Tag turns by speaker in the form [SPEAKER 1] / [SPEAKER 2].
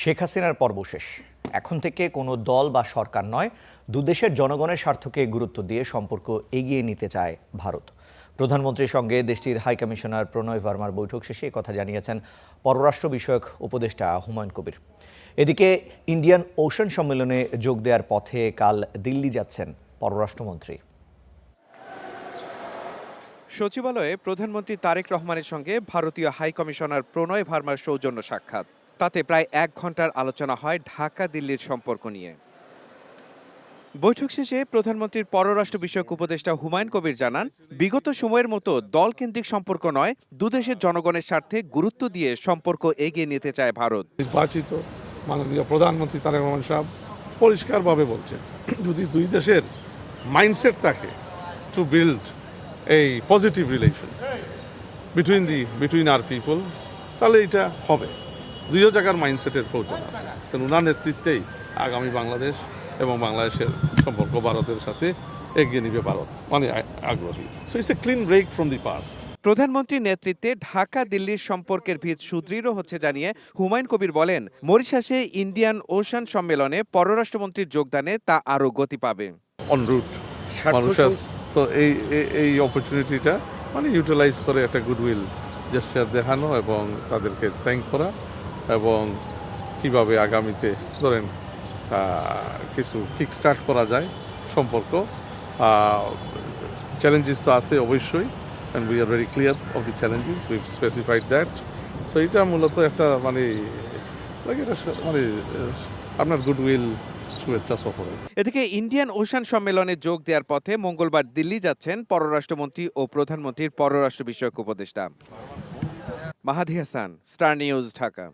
[SPEAKER 1] শেখ হাসিনার পর্ব শেষ। এখন থেকে কোনো দল বা সরকার নয়, দুদেশের জনগণের স্বার্থকে গুরুত্ব দিয়ে সম্পর্ক এগিয়ে নিতে চায় ভারত। প্রধানমন্ত্রীর সঙ্গে দেশটির হাইকমিশনার প্রণয় ভার্মার বৈঠক শেষে কথা জানিয়েছেন পররাষ্ট্র বিষয়ক উপদেষ্টা হুমায়ুন কবির। এদিকে ইন্ডিয়ান ওশান সম্মেলনে যোগ দেওয়ার পথে কাল দিল্লি যাচ্ছেন পররাষ্ট্রমন্ত্রী।
[SPEAKER 2] সচিবালয়ে প্রধানমন্ত্রী তারেক রহমানের সঙ্গে ভারতীয় হাইকমিশনার প্রণয় ভার্মার সৌজন্য সাক্ষাৎ। তাতে প্রায় 1 ঘন্টার আলোচনা হয় ঢাকা দিল্লির সম্পর্ক নিয়ে। বৈঠক শেষে প্রধানমন্ত্রীর পররাষ্ট্র বিষয়ক উপদেষ্টা হুমায়ুন কবির জানান, বিগত সময়ের মতো দলকেন্দ্রিক সম্পর্ক নয়, দুদেশের জনগণের স্বার্থে গুরুত্ব দিয়ে সম্পর্ক এগিয়ে নিতে চায় ভারত।
[SPEAKER 3] নির্বাচিত মাননীয় প্রধানমন্ত্রী তারেক রহমান সাহেব পরিষ্কারভাবে বলছেন, যদি দুই দেশের মাইন্ডসেট থাকে টু বিল্ড এই পজিটিভ রিলেশন বিটুইন আর পিপলস, তাহলে এটা হবে। দুইও জায়গার মাইন্ডসেটের প্রয়োজন আছে। কারণ ওনার নেতৃত্বেই আগামী বাংলাদেশ এবং বাংলাদেশের সম্পর্ক ভারতের সাথে এগিয়ে নিবে ভারত, মানে আগ্রহী। So it's a clean break from the past.
[SPEAKER 2] প্রধানমন্ত্রীর নেতৃত্বে ঢাকা দিল্লির সম্পর্কের ভিত সুদৃঢ় হচ্ছে জানিয়ে হুমায়ুন কবির বলেন, মরিশাসে ইন্ডিয়ান ওশান সম্মেলনে পররাষ্ট্রমন্ত্রীর যোগদানে তা আরও গতি পাবে।
[SPEAKER 3] অন রুট মরিশাস, তো এই অপরচুনিটিটা মানে ইউটিলাইজ করে একটা গুডউইল জেস্টার দেখানো এবং তাদেরকে থ্যাঙ্ক করা, এবং কিভাবে আগামীতে ধরেন কিছু কিক স্টার্ট করা যায় সম্পর্ক। চ্যালেঞ্জেস তো আছে অবশ্যই, and we are very clear of the challenges, we've specified that. So এটা মূলত একটা মানে আপনার গুডউইল শুভেচ্ছা সফর।
[SPEAKER 2] এদিকে ইন্ডিয়ান ওশান সম্মেলনে যোগ দেওয়ার পথে মঙ্গলবার দিল্লি যাচ্ছেন পররাষ্ট্রমন্ত্রী ও প্রধানমন্ত্রীর পররাষ্ট্র বিষয়ক উপদেষ্টা। মাহাদি হাসান, স্টার নিউজ, ঢাকা।